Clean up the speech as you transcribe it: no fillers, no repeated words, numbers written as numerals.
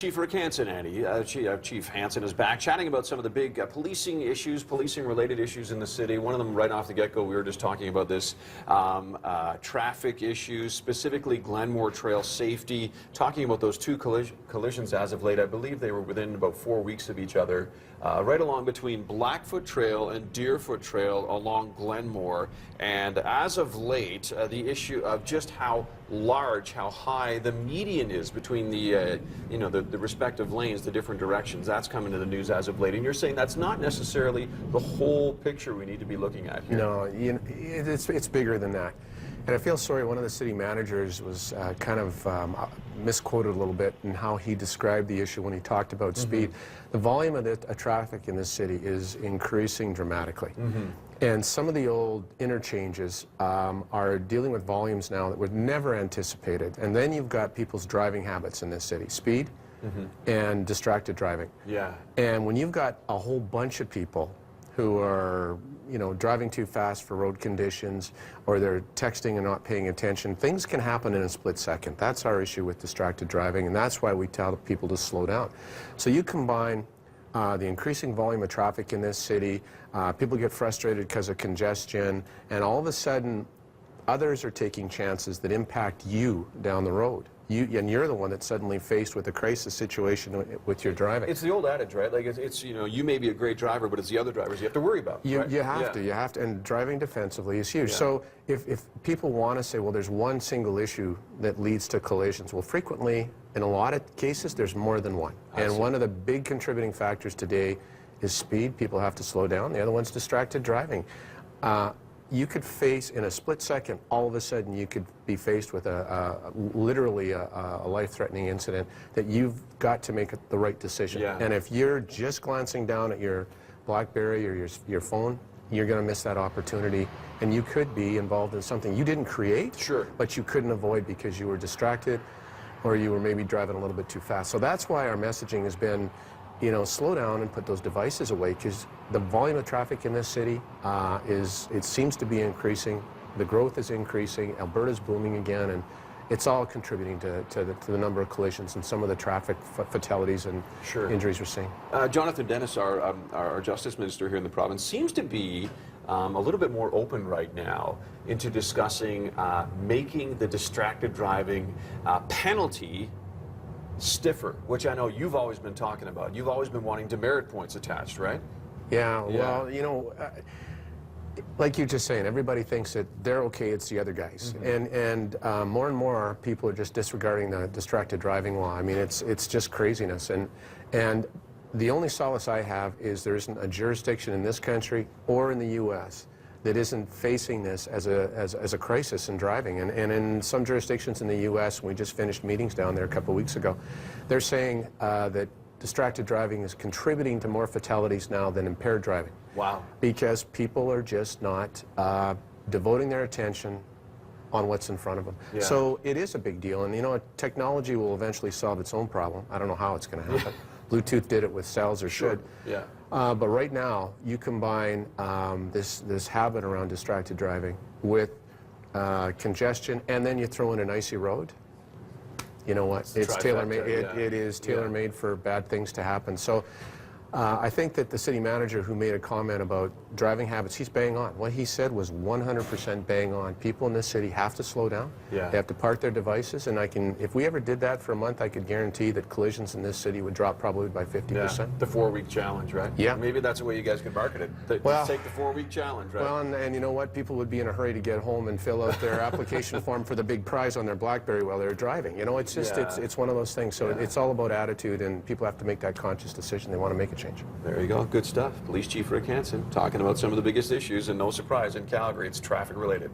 Chief Rick Hanson, Andy. Chief Hanson is back chatting about some of the big policing issues, policing-related issues in the city. One of them, right off the get-go, we were just talking about this, traffic issues, specifically Glenmore Trail safety, talking about those two collisions as of late. I believe they were within about 4 weeks of each other, right along between Blackfoot Trail and Deerfoot Trail along Glenmore. And as of late, the issue of just how large, how high the median is between the, the respective lanes, the different directions, that's come into the news as of late. And you're saying that's not necessarily the whole picture we need to be looking at here. No, it's bigger than that. And I feel sorry, one of the city managers was kind of misquoted a little bit in how he described the issue when he talked about speed. The volume of traffic in this city is increasing dramatically. And some of the old interchanges are dealing with volumes now that were never anticipated. And then you've got people's driving habits in this city, speed and distracted driving. Yeah. And when you've got a whole bunch of people who are, driving too fast for road conditions, or they're texting and not paying attention, things can happen in a split second. That's our issue with distracted driving, and that's why we tell people to slow down. So you combine the increasing volume of traffic in this city, people get frustrated because of congestion, and all of a sudden, others are taking chances that impact you down the road. And you're the one that's suddenly faced with a crisis situation with your driving. It's the old adage, right? Like it's you may be a great driver, but it's the other drivers you have to worry about. You right? you have to, and driving defensively is huge. So if people want to say, well, there's one single issue that leads to collisions, well, frequently, in a lot of cases, there's more than one. And one of the big contributing factors today is speed. People have to slow down. The other one's distracted driving. You could face, in a split second, all of a sudden you could be faced with literally a life-threatening incident that you've got to make the right decision. And if you're just glancing down at your BlackBerry or your phone, you're going to miss that opportunity, and you could be involved in something you didn't create, but you couldn't avoid because you were distracted or you were maybe driving a little bit too fast. So that's why our messaging has been, slow down and put those devices away, because the volume of traffic in this city it seems to be increasing. The growth is increasing. Alberta's booming again, and it's all contributing to the number of collisions and some of the traffic fatalities and injuries we're seeing. Jonathan Dennis, our Justice Minister here in the province, seems to be a little bit more open right now into discussing making the distracted driving penalty stiffer, which I know you've always been talking about. You've always been wanting demerit points attached, right? Yeah, well, like you're just saying, everybody thinks that they're okay, it's the other guys. And more and more people are just disregarding the distracted driving law. I mean, it's just craziness. And the only solace I have is there isn't a jurisdiction in this country or in the U.S. that isn't facing this as a crisis in driving. And in some jurisdictions in the U.S., we just finished meetings down there a couple of weeks ago, they're saying that distracted driving is contributing to more fatalities now than impaired driving. Wow. Because people are just not devoting their attention on what's in front of them. So it is a big deal. And technology will eventually solve its own problem. I don't know how it's going to happen. Bluetooth did it with cells, or should. But right now, you combine this habit around distracted driving with congestion, and then you throw in an icy road. You know what? It's tailor-made. It is tailor-made for bad things to happen. So I think that the city manager who made a comment about driving habits, he's bang on. What he said was 100% bang on. People in this city have to slow down. They have to park their devices, and if we ever did that for a month, I could guarantee that collisions in this city would drop probably by 50%. The 4-week challenge, right? Maybe that's the way you guys could market it. Well, take the 4-week challenge, right? Well, and you know what? People would be in a hurry to get home and fill out their application form for the big prize on their BlackBerry while they're driving. It's just, it's one of those things. So it's all about attitude, and people have to make that conscious decision. They want to make a change. There you go. Good stuff. Police Chief Rick Hanson talking about some of the biggest issues, and no surprise in Calgary, it's traffic related.